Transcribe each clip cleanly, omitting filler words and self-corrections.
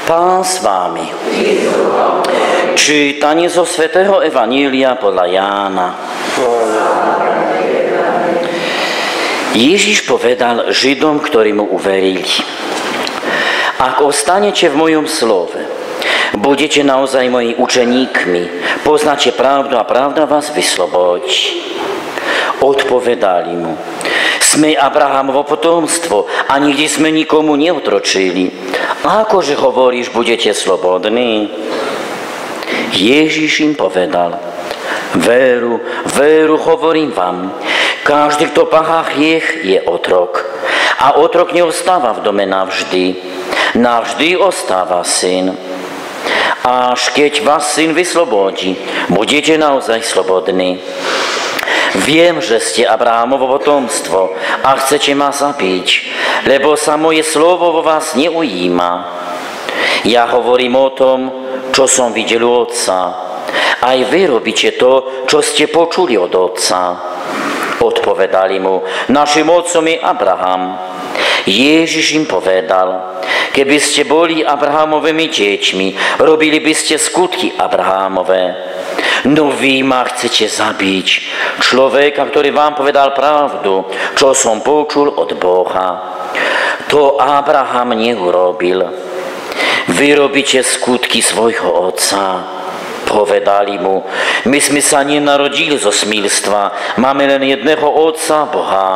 Pán s vámi. Čítanie zo svätého Evanília podľa Jána. Ježiš povedal Židom, ktorí mu uverili: Ak ostanete v mojom slove, budete naozaj moji učeníkmi, poznáte pravdu a pravda vás vyslobodí. Odpovedali mu: Sme Abrahamovo potomstvo a nikdy sme nikomu neotročili. A akože hovoríš, budete slobodní? Ježiš im povedal: Veru, veru hovorím vám, každý, kto pácha hriech, je otrok. A otrok neostáva v dome navždy. Navždy ostáva syn. Až keď vás syn vyslobodí, budete naozaj slobodní. Viem, že ste Abrahamovo potomstvo a chcete ma zabiť, lebo sa moje slovo vo vás neujíma. Ja hovorím o tom, čo som videl u Otca. Aj vy robíte to, čo ste počuli od Otca. Odpovedali mu: Našim otcom je Abraham. Ježiš im povedal: Keby ste boli Abrahamovými deťmi, robili by ste skutky Abrahamové. No vy ma chcete zabiť, človeka, ktorý vám povedal pravdu, čo som počul od Boha. To Abraham neurobil. Vy robíte skutky svojho otca. Povedali mu: My sme sa nenarodili zo smilstva, máme len jedného otca, Boha.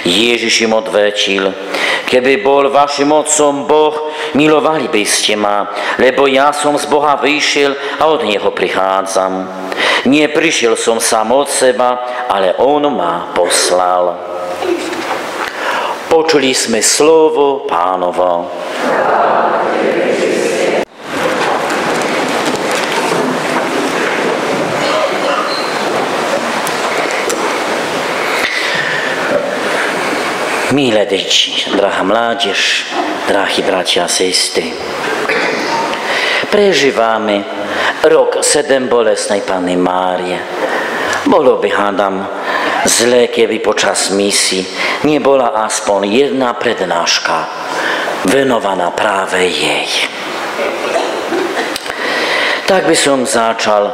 Ježiš im odvetil: Keby bol vašim otcom Boh, milovali by ste ma, lebo ja som z Boha vyšiel a od Neho prichádzam. Neprišiel som sám od seba, ale On ma poslal. Počuli sme slovo Pánovo. Milé deti, drahá mládež, drahí bratia a sestry, prežívame rok 7 bolestnej Panny Márie. Bolo by, hádam, zlé, keby počas misi nebola aspoň jedna prednáška venovaná práve jej. Tak by som začal: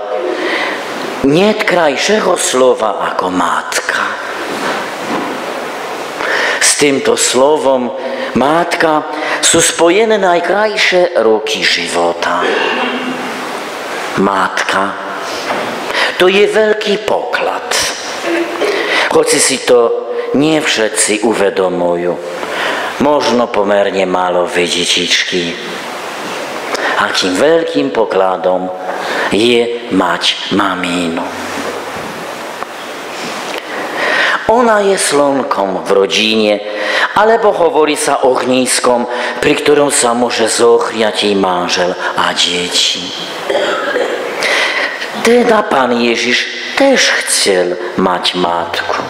Niet krajšieho slova ako matka. S týmto slovom matka sú spojené najkrajšie roky života. Matka, to je veľký poklad. Hoci si to nie všetci uvedomujú, možno pomerne málo detičky, akým veľkým pokladom je mať mamínu. Ona je slnkom v rodine, alebo hovorí sa ohnízkom, pri ktorom sa môže zohriať jej manžel a deti. Teda Pán Ježiš tiež chcel mať matku,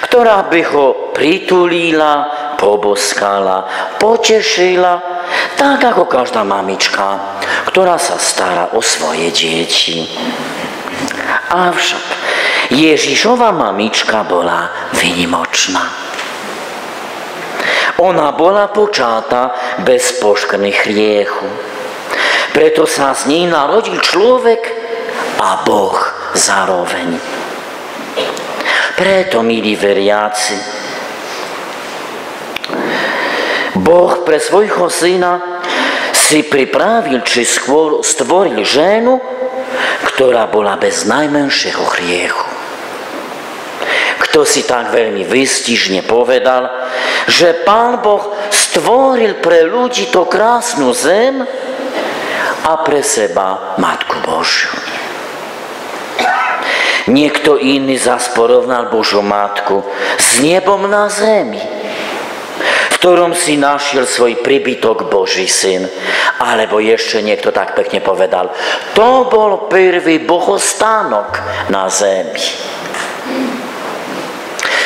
ktorá by ho pritulila, poboskala, potešila, tak ako každá mamička, ktorá sa stará o svoje deti. Avšak Ježišova mamička bola výnimočná. Ona bola počatá bez poškvrny hriechu. Preto sa z nej narodil človek a Boh zároveň. Preto, milí veriaci, Boh pre svojho syna si pripravil, či skôr stvoril ženu, ktorá bola bez najmenšieho hriechu. Kto si tak veľmi výstižne povedal, že Pán Boh stvoril pre ľudí to krásnu zem a pre seba Matku Božiu. Niekto iný zas porovnal Božiu Matku s nebom na zemi, v ktorom si našiel svoj príbytok Boží syn. Alebo ešte niekto tak pekne povedal: to bol prvý bohostánok na zemi.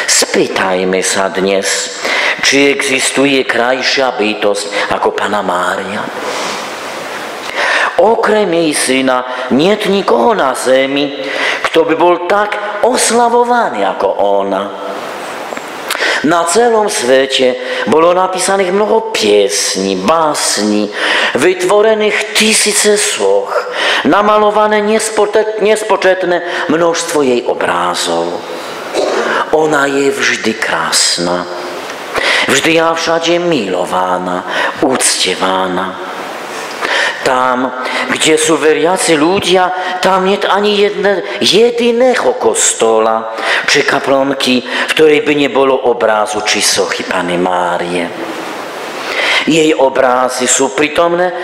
Spýtajme sa dnes, či existuje krajšia bytosť ako Panna Mária. Okrem jej syna niet nikoho na zemi, kto by bol tak oslavovaný ako ona. Na celom svete bolo napísaných mnoho piesní, básní, vytvorených tisíce sloh, namalované nespočetné množstvo jej obrázov. Ona je vždy krásna, vždy a všade milovaná, uctievaná. Tam, kde sú veriaci ľudia, tam nie je ani jediného kostola či kaplnky, v ktorej by nebolo obrázu či sochy Panny Márie. Jej obrázy sú prítomné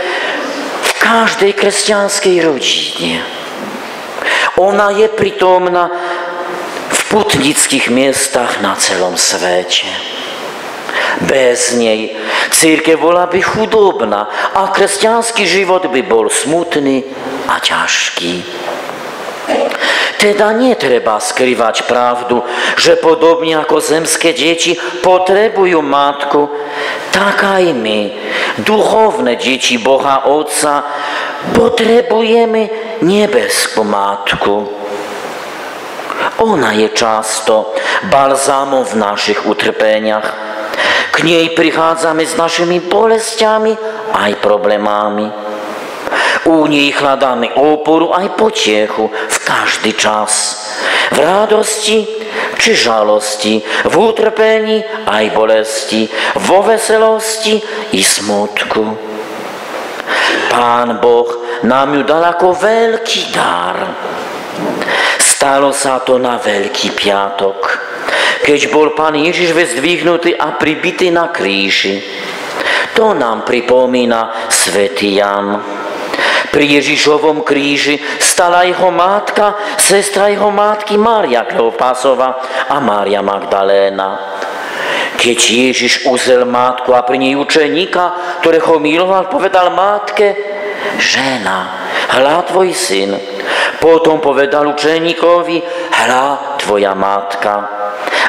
v každej kresťanskej rodine. Ona je prítomná v putnických miestach na celom svete. Bez nej cirkev bola by chudobná a kresťanský život by bol smutný a ťažký. Teda netreba skrývať pravdu, že podobne ako zemské deti potrebujú matku, tak aj my, duchovné deti Boha Otca, potrebujeme nebeskú matku. Ona je často balzámom v našich utrpeniach. K nej prichádzame s našimi bolestiami aj problémami. U nej hľadáme oporu aj potiechu v každý čas. V radosti či žalosti, v utrpení aj bolesti, vo veselosti i smutku. Pán Boh nám ju dal ako veľký dar. Stalo sa to na Veľký piatok, keď bol Pán Ježiš vyzdvihnutý a pribitý na kríži. To nám pripomína svätý Jan. Pri Ježišovom kríži stala jeho matka, sestra jeho matky Mária Kleopásova a Mária Magdaléna. Keď Ježiš uzrel matku a pri nej učeníka, ktorého miloval, povedal matke: žena, hľa tvoj syn. Potom povedal učeníkovi: hľa tvoja matka.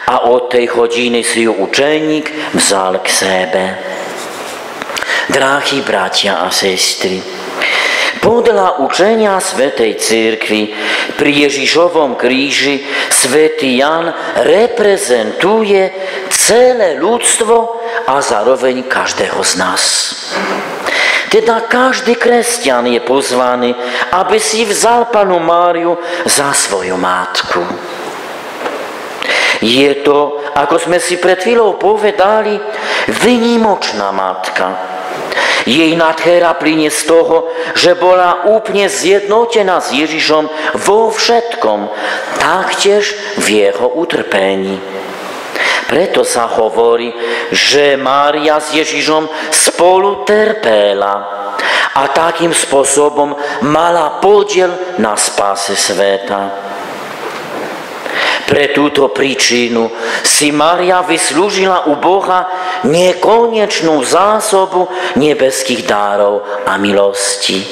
A od tej hodiny si ju učeník vzal k sebe. Drahí bratia a sestry, podľa učenia Svätej Cirkvi pri Ježišovom kríži svätý Jan reprezentuje celé ľudstvo a zároveň každého z nás. Teda každý kresťan je pozvaný, aby si vzal Pannu Máriu za svoju matku. Je to, ako sme si pred chvíľou povedali, výnimočná matka. Jej nádhera plynie z toho, že bola úplne zjednotená s Ježišom vo všetkom, taktiež v jeho utrpení. Preto sa hovorí, že Mária s Ježišom spolu trpela a takým spôsobom mala podiel na spáse sveta. Pre túto príčinu si Mária vyslúžila u Boha nekonečnú zásobu nebeských dárov a milostí.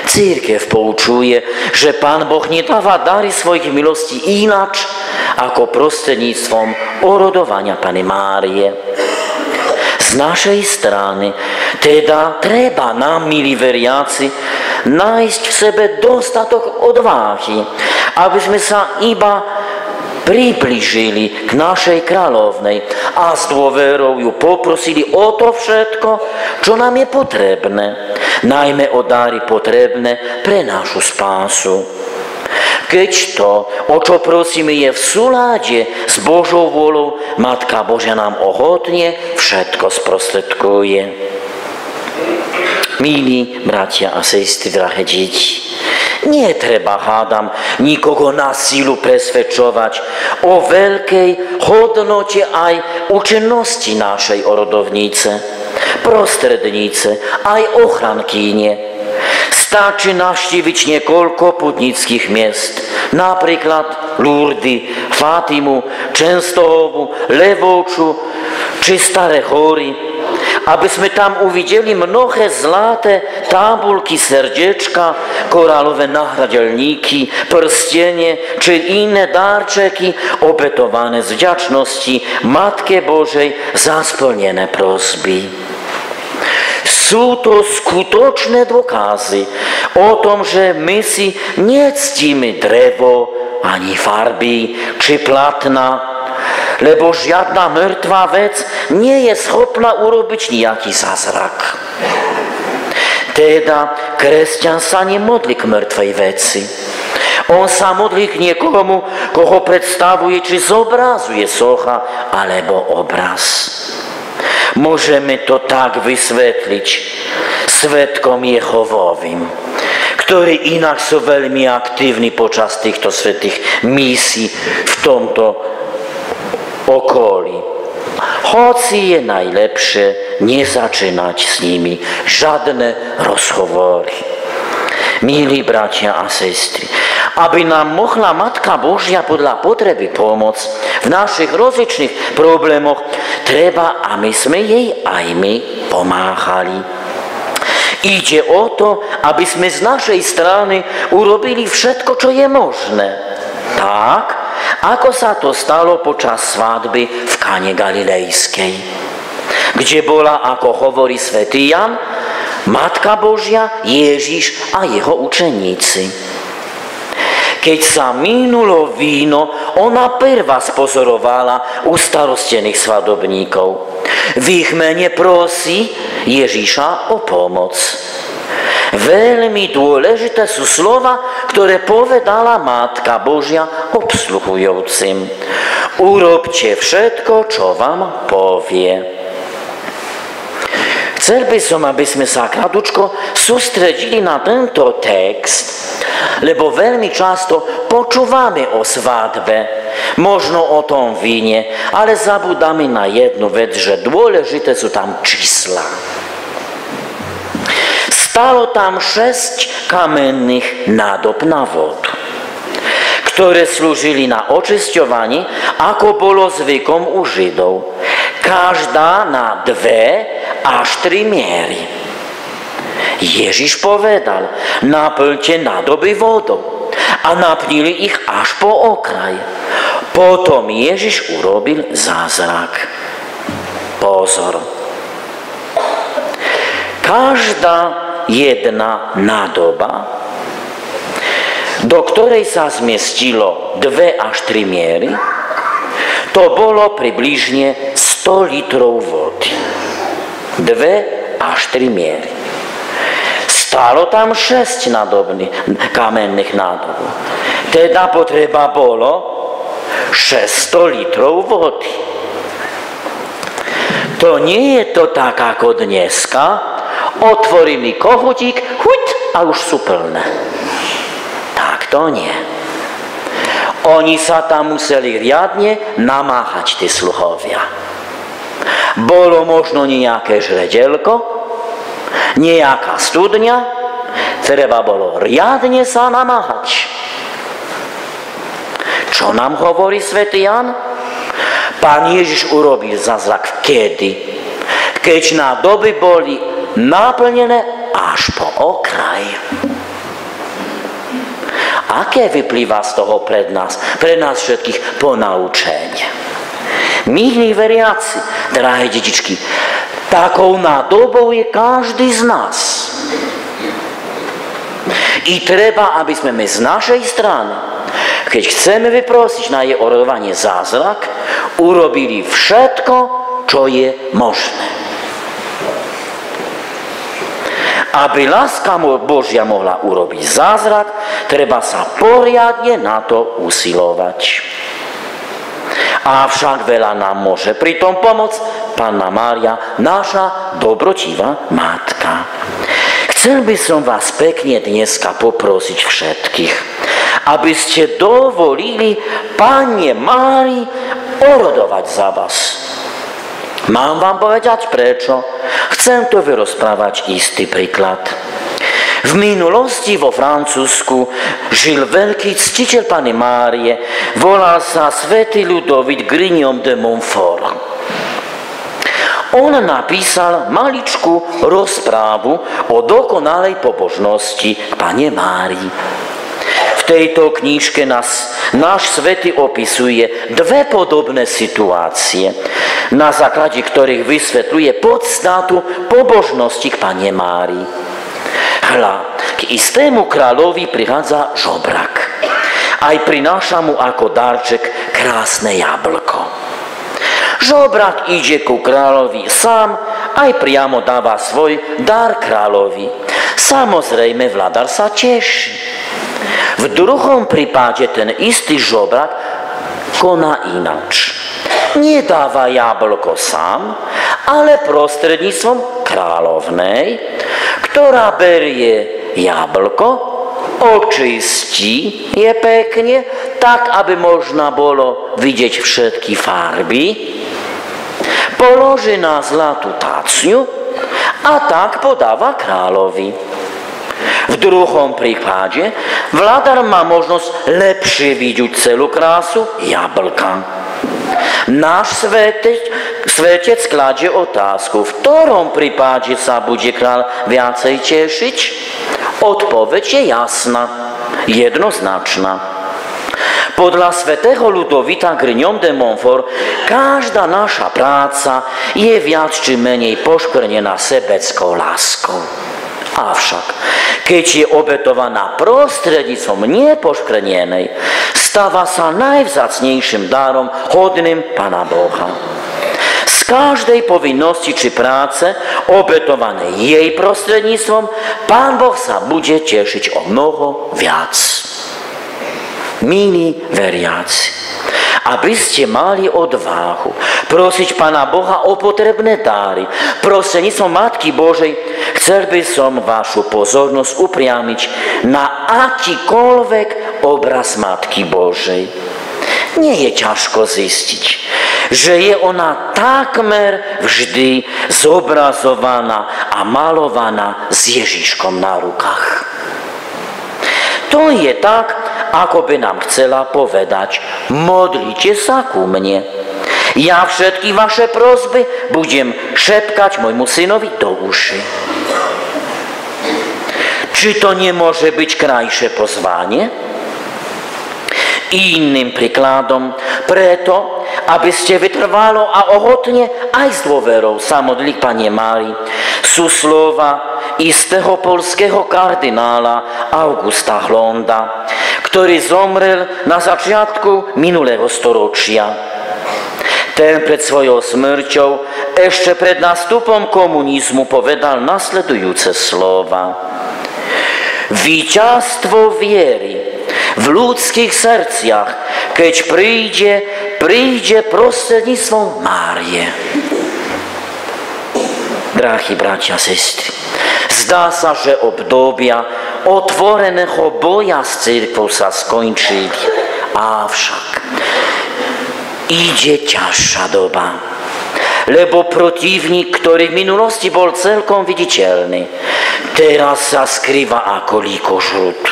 Cirkev poučuje, že Pán Boh nedáva dary svojich milostí ináč ako prostredníctvom orodovania Panny Márie. Z našej strany teda treba nám, milí veriaci, nájsť v sebe dostatok odváhy, aby sme sa iba priblížili k našej kráľovnej a s dôverou ju poprosili o to všetko, čo nám je potrebné, najmä o dary potrebné pre našu spásu. Keď to, o čo prosíme, je v súlade s Božou vôľou, Matka Božia nám ochotne všetko sprostredkuje. Milí bratia a sestry, drahé deti, netreba, hádam, nikogo na sílu presvedčovať o veľkej hodnote aj účinnosti našej orodovnice, prostrednice, aj ochrankyne. Stačí navštíviť niekoľko putnických miest, napríklad Lurdy, Fátimu, Čenstohovu, Levovču či Staré hory, aby sme tam uvideli mnohé zlaté tábulky, srdiečka, korálové náhradelníky, prstenie či iné dárčeky obetované z vďačnosti Matke Božej za splnené prosby. Sú to skutočné dôkazy o tom, že my si nectíme drevo, ani farby, či platna, lebo žiadna mŕtva vec nie je schopná urobiť nejaký zázrak. Teda kresťan sa nemodlí k mŕtvej veci. On sa modlí k niekomu, koho predstavuje, či zobrazuje socha alebo obraz. Môžeme to tak vysvetliť svedkom Jehovovým, ktorí inak sú veľmi aktívni počas týchto svätých misií v tomto okolí. Hoci je najlepšie nezačínať s nimi žiadne rozhovory. Milí bratia a sestry, aby nám mohla Matka Božia podľa potreby pomôcť v našich rozličných problémoch, treba, aby sme jej aj my pomáhali. Ide o to, aby sme z našej strany urobili všetko, čo je možné. Tak, ako sa to stalo počas svadby v Káne Galilejskej, kde bola, ako hovorí svätý Jan, Matka Božia, Ježiš a jeho učeníci. Keď sa minulo víno, ona prvá spozorovala u starostených svadobníkov. V ich mene prosí Ježiša o pomoc. Veľmi dôležité sú slova, ktoré povedala Matka Božia obsluhujúcim. Urobte všetko, čo vám povie. Chcel by som, aby sme sa kratučko sústredili na tento text, lebo veľmi často počúvame o svadbe, možno o tom víne, ale zabudáme na jednu vec, že dôležité sú tam čísla. Stalo tam 6 kamenných nádob na vodu, ktoré slúžili na očisťovanie, ako bolo zvykom u Židov. Každá na 2 až 3 miery. Ježiš povedal, naplňte nádoby vodou a naplnili ich až po okraj. Potom Ježiš urobil zázrak. Pozor. Každá jedna nádoba, do ktorej sa zmiestilo 2 až 3 miery, to bolo približne 100 litrov vody. 2 až 3 miery. Stalo tam 6 kamenných nádob. Teda potreba bolo 600 litrov vody. To nie je to tak ako dneska. Otvorí mi kohutík, huť, a už sú plné. Tak to nie. Oni sa tam museli riadne namáhať, tí sluhovia. Bolo možno nejaké žredelko, nejaká studňa, treba bolo riadne sa namáhať. Čo nám hovorí svätý Jan? Pán Ježiš urobil zázrak kedy? Keď nádoby boli naplnené až po okraj. Aké vyplýva z toho pre nás všetkých ponaučenie? Milí veriaci, drahé detičky, takou nádobou je každý z nás. I treba, aby sme my z našej strany, keď chceme vyprosiť na jej orodovanie zázrak, urobili všetko, čo je možné. Aby láska Božia mohla urobiť zázrak, treba sa poriadne na to usilovať. Avšak veľa nám môže pri tom pomôcť Panna Mária, naša dobrotivá matka. Chcel by som vás pekne dneska poprosiť všetkých, aby ste dovolili Panne Márii orodovať za vás. Mám vám povedať prečo? Chcem to vyrozprávať istý príklad. V minulosti vo Francúzsku žil veľký ctiteľ Panny Márie, volal sa svätý Ludovít Grignon de Montfort. On napísal maličkú rozprávu o dokonalej pobožnosti k Panne Márii. V tejto knižke náš svätý opisuje 2 podobné situácie, na základe ktorých vysvetľuje podstatu pobožnosti k Panne Márii. Hľa, k istému kráľovi prichádza žobrak. Aj prináša mu ako darček krásne jablko. Žobrak ide ku kráľovi sám, aj priamo dáva svoj dar kráľovi. Samozrejme, vladar sa teší. V druhom prípade ten istý žobrak koná inač. Nedáva jablko sám, ale prostredníctvom kráľovnej, ktorá berie jablko, očistí je pekne, tak, aby možno bolo vidieť všetky farby, položí na zlatú tácňu a tak podáva kráľovi. V druhom prípade vladar má možnosť lepšie vidieť celú krásu jablka. Náš svetec kladie otázku, v ktorom prípade sa bude kráľ viacej tešiť? Odpoveď je jasná, jednoznačná. Podľa svätého Ludovita Grignon de Montfort každá naša práca je viac či menej poškvrnená sebeckou láskou. Avšak, keď je obetovaná prostredníctvom nepoškvrnenej, stáva sa najvzácnejším darom hodným Pána Boha. Z každej povinnosti či práce obetovanej jej prostredníctvom Pán Boh sa bude tešiť o mnoho viac. Milí veriaci, aby ste mali odvahu prosiť Pána Boha o potrebné dáry prostredníctvom Matky Božej, chcel by som vašu pozornosť upriamiť na akýkoľvek obraz Matky Božej. Nie je ťažko zistiť, že je ona takmer vždy zobrazovaná a malovaná s Ježiškom na rukách. To je tak, ako by nám chcela povedať: modlite sa ku mne. Ja všetky vaše prosby budem šepkať môjmu synovi do uši. Či to nemôže byť krajšie pozvanie? Iným príkladom, preto, aby ste vytrvalo a ochotne aj s dôverou sa modli k Panne Márii, sú slova istého poľského kardinála Augusta Hlonda, ktorý zomrel na začiatku minulého storočia. Ten pred svojou smrťou, ešte pred nástupom komunizmu, povedal nasledujúce slova: víťazstvo viery v ľudských srdciach, keď príde prostredníctvom Márie. Drahí bratia a sestry, zdá sa, že obdobia otvoreného boja s cirkvou sa skončili, avšak ide ťažšia doba, lebo protivník, ktorý v minulosti bol celkom viditeľný, teraz sa skrýva ako líkožrút,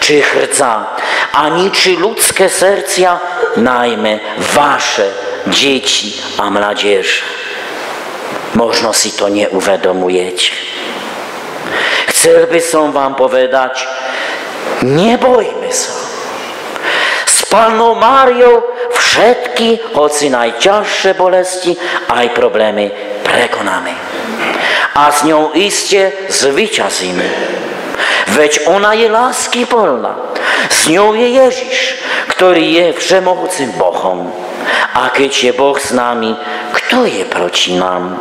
či hrdza a ničí ľudské srdcia, najmä vaše deti a mládež. Možno si to neuvedomujete. Chcel by som vám povedať, nebojme sa. S Pannou Máriou všetky, hoci najťažšie bolesti, aj problémy prekonáme. A s ňou iste zvíťazíme. Veď ona je láskyplná. S ňou je Ježiš, ktorý je všemohúcim Bohom. A keď je Boh s nami, kto je proti nám?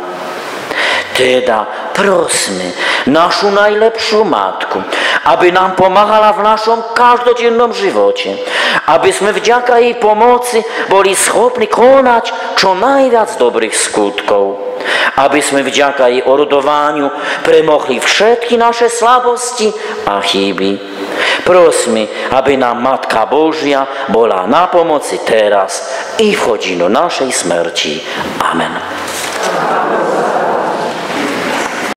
Teda prosme našu najlepšiu matku, aby nám pomáhala v našom každodennom živote, aby sme vďaka jej pomoci boli schopní konať čo najviac dobrých skutkov, aby sme vďaka jej orodovaniu premohli všetky naše slabosti a chyby. Prosme, aby nám Matka Božia bola na pomoci teraz i v hodinu našej smrti. Amen.